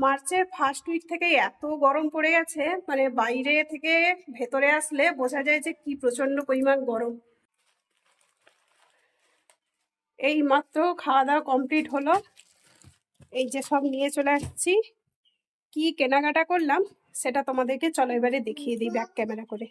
মার্চের first week থেকে এত গরম পড়ে গেছে, মানে বাইরে থেকে ভেতরে আসলে বোঝা যায় যে কি প্রচন্ড পরিমাণ গরম। এই মাত্র খাওয়া দাওয়া কমপ্লিট হলো, এই যে সব নিয়ে চলে আসছি। কি কেনাকাটা করলাম সেটা তোমাদেরকে চলো এবারে দেখিয়ে দিই ব্যাক ক্যামেরা করে।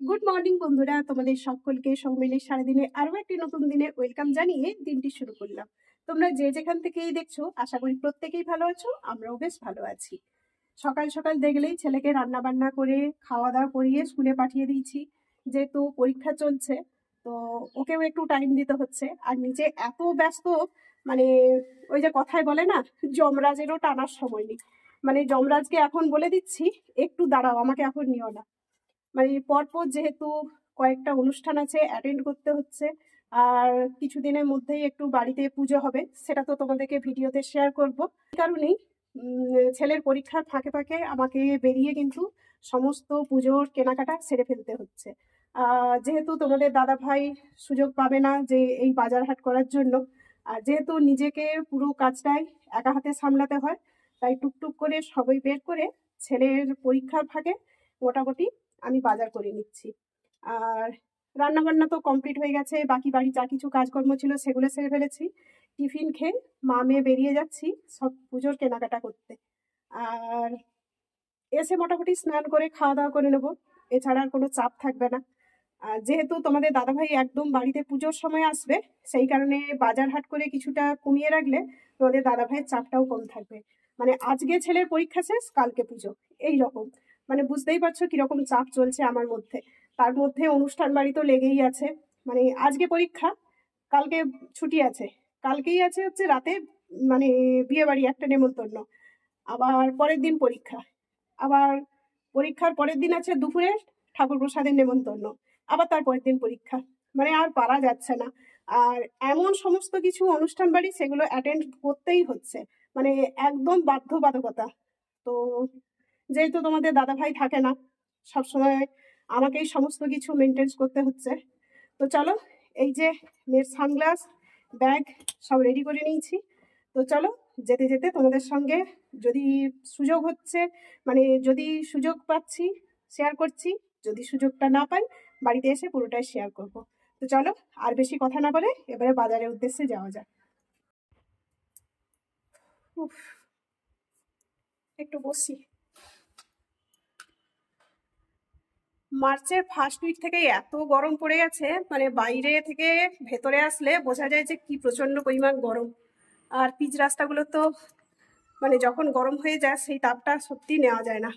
গুড মর্নিং বন্ধুরা, তোমাদের সকলকে সৌমিলির সারাদিনে আরো একটি নতুন দিনে ওয়েলকাম জানিয়ে দিনটি শুরু করলাম। তোমরা যে যেখান থেকেই দেখছো আশা করি প্রত্যেকেই ভালো আছো, আমরাও বেশ ভালো আছি। সকাল সকাল দেখলেই ছেলেকে রান্না বান্না করে খাওয়া দাওয়া করিয়ে স্কুলে পাঠিয়ে দিয়েছি, যেহেতু পরীক্ষা চলছে তো ওকেও একটু টাইম দিতে হচ্ছে। আর নিজে এত ব্যস্ত, মানে ওই যে কথায় বলে না, যমরাজেরও টানার সময় নেই। মানে যমরাজকে এখন বলে দিচ্ছি একটু দাঁড়াও, আমাকে এখন নিও না। মানে পরপর যেহেতু কয়েকটা অনুষ্ঠান আছে অ্যাটেন্ড করতে হচ্ছে, আর কিছুদিনের মধ্যেই একটু বাড়িতে পুজো হবে, সেটা তো তোমাদেরকে ভিডিওতে শেয়ার করব। এই কারণেই ছেলের পরীক্ষার ফাঁকে ফাঁকে আমাকে বেরিয়ে কিন্তু সমস্ত পুজোর কেনাকাটা সেরে ফেলতে হচ্ছে। যেহেতু তোমাদের দাদা ভাই সুযোগ পাবে না যে এই বাজার হাট করার জন্য, আর যেহেতু নিজেকে পুরো কাজটাই একা হাতে সামলাতে হয়, তাই টুকটুক করে সবাই বের করে ছেলের পরীক্ষার ফাঁকে মোটামুটি আমি বাজার করে নিচ্ছি। আর রান্না বান্না তো কমপ্লিট হয়ে গেছে, বাকি বাড়ি যা কিছু কাজকর্ম ছিল সেগুলো সেরে ফেলেছি। টিফিন খেয়ে মা মেয়ে বেরিয়ে যাচ্ছি সব পুজোর কেনাকাটা করতে। আর এসে মোটামুটি স্নান করে খাওয়া দাওয়া করে নেবো, এছাড়া আর কোনো চাপ থাকবে না। আর যেহেতু তোমাদের দাদাভাই একদম বাড়িতে পুজোর সময় আসবে, সেই কারণে বাজার হাট করে কিছুটা কমিয়ে রাখলে তোমাদের দাদাভাইয়ের চাপটাও কম থাকবে। মানে আজকে ছেলের পরীক্ষা শেষ, কালকে পুজো, এই রকম। মানে বুঝতেই পারছো কিরকম চাপ চলছে আমার মধ্যে। তার মধ্যে অনুষ্ঠান বাড়ি তো লেগেই আছে। মানে আজকে পরীক্ষা, কালকে ছুটি আছে, কালকেই আছে হচ্ছে রাতে মানে বিয়ে বাড়ি একটা নেমন্তন্ন, আবার পরের দিন পরীক্ষা, আবার পরীক্ষার পরের দিন আছে দুপুরে ঠাকুর প্রসাদের নেমন্তন্ন, আবার তার পরের দিন পরীক্ষা। মানে আর পারা যাচ্ছে না। আর এমন সমস্ত কিছু অনুষ্ঠান বাড়ি সেগুলো অ্যাটেন্ড করতেই হচ্ছে, মানে একদম বাধ্যবাধকতা। তো যেহেতু তোমাদের দাদা ভাই থাকে না সবসময়, আমাকেই সমস্ত কিছু মেনটেন করতে হচ্ছে। তো চলো, এই যে মেয়ের সানগ্লাস, ব্যাগ সব রেডি করে নিয়েছি। তো চলো যেতে যেতে তোমাদের সঙ্গে যদি সুযোগ হচ্ছে, মানে যদি সুযোগ পাচ্ছি শেয়ার করছি, যদি সুযোগটা না পাই বাড়িতে এসে পুরোটাই শেয়ার করব। তো চলো আর বেশি কথা না বলে এবারে বাজারের উদ্দেশ্যে যাওয়া যাক। উফ, একটু বসি। মার্চের ফার্স্ট উইক থেকে এত গরম পড়ে গেছে, মানে বাইরে থেকে ভেতরে আসলে বোঝা যায় যে কি প্রচন্ড পরিমাণ গরম। আর পিচ রাস্তাগুলো তো মানে যখন গরম হয়ে যায় সেই তাপটা সত্যি নেওয়া যায় না।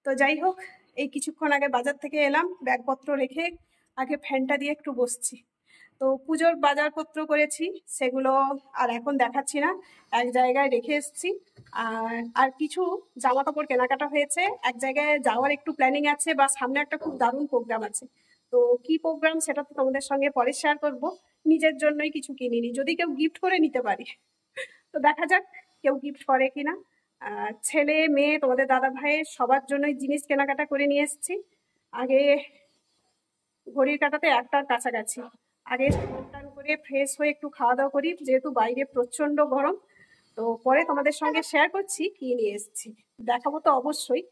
তো যাই হোক, এই কিছুক্ষণ আগে বাজার থেকে এলাম, ব্যাগপত্র রেখে আগে ফ্যানটা দিয়ে একটু বসছি। তো পুজোর বাজারপত্র করেছি, সেগুলো আর এখন দেখাচ্ছি না, এক জায়গায় রেখে এসেছি। আর কিছু জামা কাপড় কেনাকাটা হয়েছে, এক জায়গায় যাওয়ার একটু প্ল্যানিং আছে, বা সামনে একটা খুব দারুণ প্রোগ্রাম আছে। তো কি প্রোগ্রাম সেটা তো তোমাদের সঙ্গে পরে শেয়ার করব। নিজের জন্যই কিছু কিনিনি, যদি কেউ গিফট করে নিতে পারি। তো দেখা যাক কেউ গিফট করে কিনা। ছেলে মেয়ে তোমাদের দাদা ভাইয়ের সবার জন্যই জিনিস কেনাকাটা করে নিয়ে এসেছি। আগে ঘড়ির কাঁটাতে একটার কাছাকাছি, আগে স্নান টান করে ফ্রেশ হয়ে একটু খাওয়া দাওয়া করি, যেহেতু বাইরে প্রচন্ড গরম। তো পরে তোমাদের সঙ্গে শেয়ার করছি কি নিয়ে এসেছি, দেখাবো তো অবশ্যই।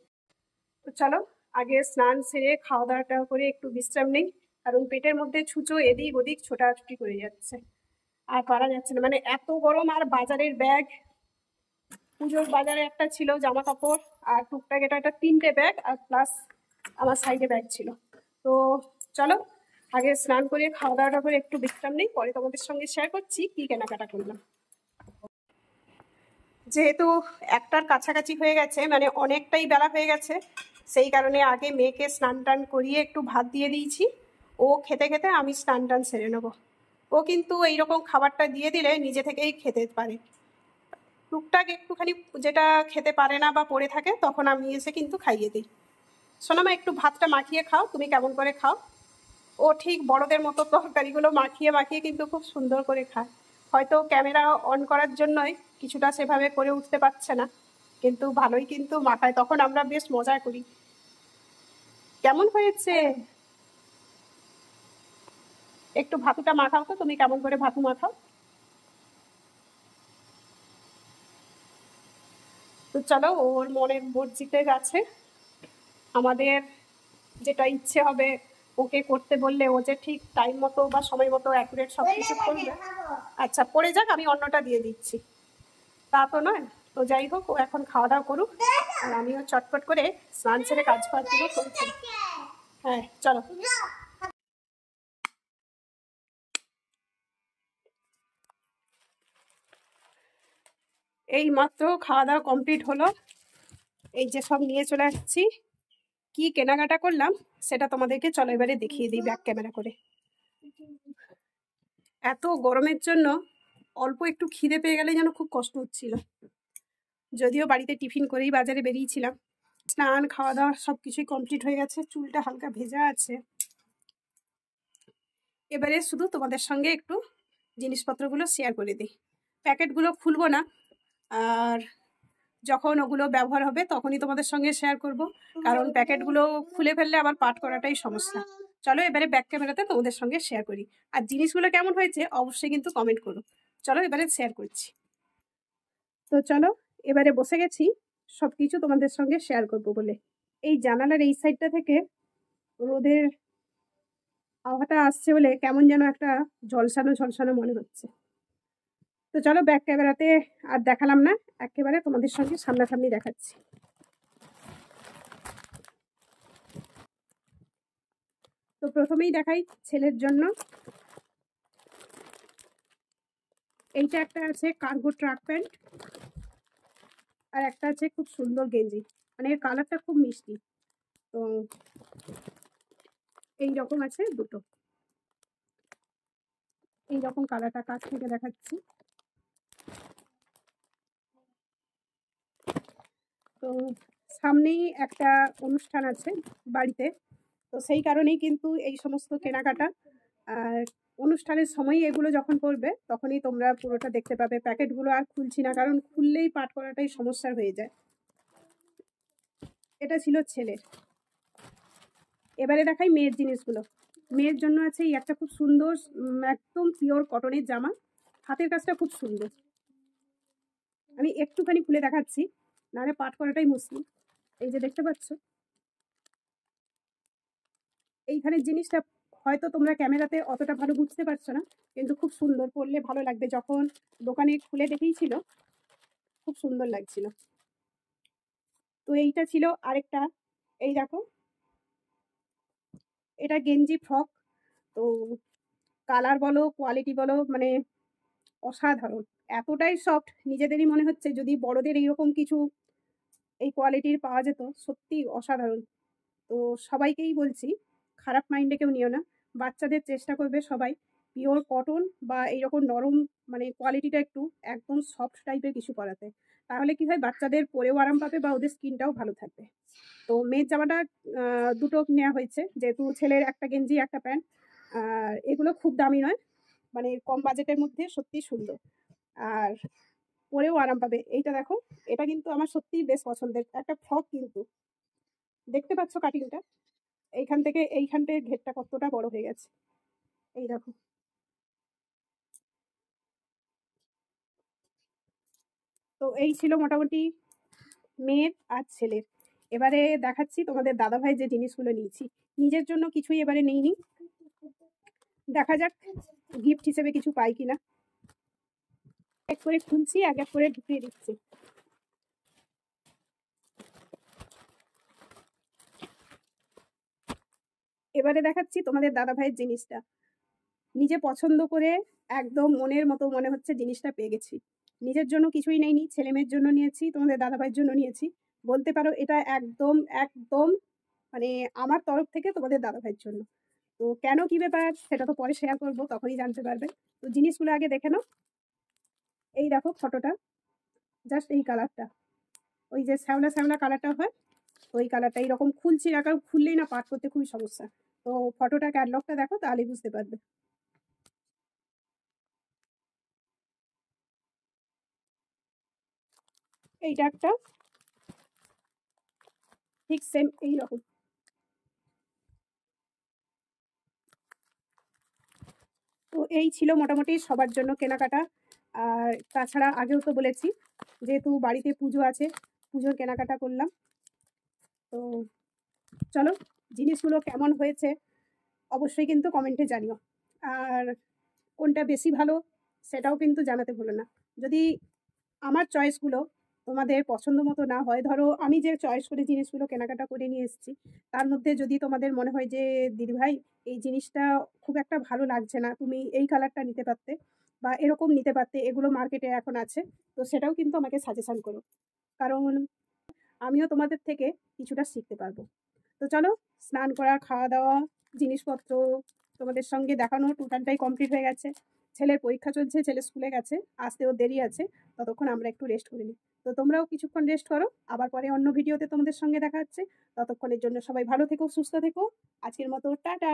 তো চলো আগে স্নান সেরে খাওয়া দাওয়াটা করে একটু বিশ্রাম নেই, কারণ পেটের মধ্যে ছুঁচো এদিক ওদিক ছোটাছুটি করে যাচ্ছে, আর পারা যাচ্ছে না, মানে এত গরম। আর বাজারের ব্যাগ, পুজোর বাজারে একটা ছিল জামা কাপড়, আর টুকটাক এটা 3টে ব্যাগ, আর প্লাস আমার সাইডে ব্যাগ ছিল। তো চলো আগে স্নান করে খাওয়া দাওয়াটা করে একটু বিশ্রাম নেই, পরে তোমাদের সঙ্গে শেয়ার করছি কি কেনাকাটা করলাম। যেহেতু একটার কাছাকাছি হয়ে গেছে, মানে অনেকটাই বেলা হয়ে গেছে, সেই কারণে আগে মেয়েকে স্নান টান করিয়ে একটু ভাত দিয়ে দিয়েছি। ও খেতে খেতে আমি স্নান টান সেরে নেবো। ও কিন্তু এইরকম খাবারটা দিয়ে দিলে নিজে থেকেই খেতে পারে। টুকটাক একটুখানি যেটা খেতে পারে না বা পড়ে থাকে, তখন আমি এসে কিন্তু খাইয়ে দিই। সোনামা একটু ভাতটা মাখিয়ে খাও, তুমি কেমন করে খাও? ও ঠিক বড়দের মতো তরকারিগুলো মাখিয়ে মাখিয়ে কিন্তু খুব সুন্দর করে খায়। হয়তো ক্যামেরা অন করার জন্যই কিছুটা সেভাবে করে উঠতে পারছে না, কিন্তু ভালোই কিন্তু মাখায়, তখন আমরা বেশ মজা করি। কেমন হয়েছে? একটু ভাতুটা মাখাও তো, তুমি কেমন করে ভাতু মাখাও? তো চলো, ওর মনের মর্জিতে গেছে। আমাদের যেটা ইচ্ছে হবে ওকে করতে বললে, ও যে ঠিক টাইম মতো বা সময় মতো অ্যাকুরেট সব কিছু করবে। আচ্ছা পড়ে যাক, আমি অন্যটা দিয়ে দিচ্ছি। তা তো নয়। তো যাই হোক, ও এখন খাওয়া দাওয়া করুক, আর আমিও চটপট করে স্নান সেরে কাজ ফাজগুলো করছি। হ্যাঁ চলো। এই মাত্র খাওয়া দাওয়া কমপ্লিট হলো, এই যে সব নিয়ে চলে আসছি। কি কেনাকাটা করলাম সেটা তোমাদেরকে চলো এবারে দেখিয়ে দিই ব্যাক ক্যামেরা করে। এত গরমের জন্য অল্প একটু খিদে পেয়ে গেলে যেন খুব কষ্ট হচ্ছিল। যদিও বাড়িতে টিফিন করেই বাজারে বেরিয়েছিলাম। স্নান খাওয়া দাওয়া সব কিছুই কমপ্লিট হয়ে গেছে, চুলটা হালকা ভেজা আছে। এবারে শুধু তোমাদের সঙ্গে একটু জিনিসপত্রগুলো শেয়ার করে দিই। প্যাকেটগুলো খুলবো না, আর যখন ওগুলো ব্যবহার হবে তখনই তোমাদের সঙ্গে শেয়ার করব, কারণ প্যাকেটগুলো খুলে ফেললে আবার পাঠ করাটাই সমস্যা। চলো এবারে ব্যাক ক্যামেরাতে তোমাদের সঙ্গে শেয়ার করি, আর জিনিসগুলো কেমন হয়েছে অবশ্যই কিন্তু কমেন্ট করো। চলো এবারে শেয়ার করছি। তো চলো এবারে বসে গেছি সব কিছু তোমাদের সঙ্গে শেয়ার করব বলে। এই জানালার এই সাইডটা থেকে রোদের হাওয়াটা আসছে বলে কেমন যেন একটা ঝলসানো ঝলসানো মনে হচ্ছে। তো চলো ব্যাক ক্যামেরাতে আর দেখালাম না, একেবারে তোমাদের সঙ্গে সামনাসামনি দেখাচ্ছি। তো প্রথমেই দেখাই ছেলের জন্য। এইটা একটা আছে কার্গো ট্রাক প্যান্ট, আর একটা আছে খুব সুন্দর গেঞ্জি, মানে এর কালারটা খুব মিষ্টি। তো এই রকম আছে দুটো, এই রকম কালারটা কাছ থেকে দেখাচ্ছি। তো সামনেই একটা অনুষ্ঠান আছে বাড়িতে, তো সেই কারণেই কিন্তু এই সমস্ত কেনাকাটা। আর অনুষ্ঠানের সময় এগুলো যখন পড়বে তখনই তোমরা পুরোটা দেখতে পাবে। প্যাকেটগুলো আর খুলছি না, কারণ খুললেই পাঠ করাটাই সমস্যা হয়ে যায়। এটা ছিল ছেলের। এবারে দেখাই মেয়ের জিনিসগুলো। মেয়ের জন্য আছে এই একটা খুব সুন্দর একদম পিওর কটনের জামা, হাতের কাজটা খুব সুন্দর। আমি একটুখানি খুলে দেখাচ্ছি, নাহলে পাঠ করাটাই মুশকিল। এই যে দেখতে পাচ্ছ, এইখানের জিনিসটা হয়তো তোমরা ক্যামেরাতে অতটা ভালো বুঝতে পারছো না, কিন্তু খুব সুন্দর, পরলে ভালো লাগবে। যখন দোকানে খুলে দেখেইছিল খুব সুন্দর লাগছিল। তো এইটা ছিল আরেকটা, এই দেখো এটা গেঞ্জি ফ্রক। তো কালার বলো কোয়ালিটি বলো, মানে অসাধারণ, এতটাই সফট, নিজেদেরই মনে হচ্ছে যদি বড়দের এইরকম কিছু এই কোয়ালিটির পাওয়া যেত, সত্যি অসাধারণ। তো সবাইকেই বলছি, খারাপ মাইন্ডে কেউ নিও না, বাচ্চাদের চেষ্টা করবে সবাই পিওর কটন বা এইরকম নরম, মানে কোয়ালিটিটা একটু একদম সফট টাইপের কিছু করাতে। তাহলে কি হয়, বাচ্চাদের পরেও আরাম পাবে বা ওদের স্কিনটাও ভালো থাকবে। তো মেয়ের জামাটা দুটো নেওয়া হয়েছে, যেহেতু ছেলের একটা গেঞ্জি একটা প্যান্ট। আর এগুলো খুব দামি নয়, মানে কম বাজেটের মধ্যে সত্যি সুন্দর, আর পরেও আরাম পাবে। এইটা দেখো, এটা কিন্তু আমার সত্যিই বেশ পছন্দের একটা ফ্রক। কিন্তু দেখতে পাচ্ছ কাটিংটা, এইখান থেকে এইখানটার ঘেরটা কতটা বড় হয়ে গেছে, এই দেখো। তো এই ছিল মোটামুটি মেয়ের আর ছেলের। এবারে দেখাচ্ছি তোমাদের দাদাভাই যে জিনিসগুলো নিয়েছি। নিজের জন্য কিছুই এবারে নিইনি, দেখা যাক গিফট হিসেবে কিছু পাই কিনা। এক করে খুলছি, এক এক করে ঢুকিয়ে দিচ্ছি। এবারে দেখাচ্ছি তোমাদের দাদাভাইয়ের জিনিসটা। নিজে পছন্দ করে একদম মনের মতো মনে হচ্ছে জিনিসটা পেয়ে গেছি। নিজের জন্য কিছুই নেইনি, ছেলে মেয়ের জন্য নিয়েছি, তোমাদের দাদাভাইয়ের জন্য নিয়েছি। বলতে পারো এটা একদম একদম মানে আমার তরফ থেকে তোমাদের দাদাভাইয়ের জন্য। তো কেন কি ব্যাপার সেটা তো পরে শেয়ার করবো, তখনই জানতে পারবে। তো জিনিসগুলো আগে দেখে নাও। এই দেখো ফটোটা, জাস্ট এই কালারটা, ওই যে শ্যাওলা শ্যাওলা কালারটা হয়, ওই কালারটা এইরকম খুলছি না, কারণ খুললেই না পাঠ করতে খুবই সমস্যা। তো ফটোটা ক্যাটলগটা দেখো, তাহলেই বুঝতে পারবে। এইটা একটা ঠিক সেম এইরকম। তো এই ছিল মোটামুটি সবার জন্য কেনাকাটা। আর তাছাড়া আগেও তো বলেছি, যেহেতু বাড়িতে পুজো আছে, পুজোর কেনাকাটা করলাম। তো চলো, জিনিসগুলো কেমন হয়েছে অবশ্যই কিন্তু কমেন্টে জানিও। আর কোনটা বেশি ভালো সেটাও কিন্তু জানাতে ভুলো না। যদি আমার চয়েসগুলো তোমাদের পছন্দ মতো না হয়, ধরো আমি যে চয়েস করে জিনিসগুলো কেনাকাটা করে নিয়ে এসেছি, তার মধ্যে যদি তোমাদের মনে হয় যে দিদিভাই এই জিনিসটা খুব একটা ভালো লাগছে না, তুমি এই কালারটা নিতে পারতে বা এরকম নিতে পারতে, এগুলো মার্কেটে এখন আছে, তো সেটাও কিন্তু আমাকে সাজেশন করো, কারণ আমিও তোমাদের থেকে কিছুটা শিখতে পারবো। তো চলো, স্নান করা, খাওয়া দাওয়া, জিনিসপত্র তোমাদের সঙ্গে দেখানো টোটালটাই কমপ্লিট হয়ে গেছে। ছেলের পরীক্ষা চলছে, ছেলে স্কুলে গেছে, আসতেও দেরি আছে, ততক্ষণ আমরা একটু রেস্ট করে নিই। তো তোমরাও কিছুক্ষণ রেস্ট করো, আবার পরে অন্য ভিডিওতে তোমাদের সঙ্গে দেখা হচ্ছে। ততক্ষণের জন্য সবাই ভালো থেকো, সুস্থ থেকো। আজকের মতো টাটা।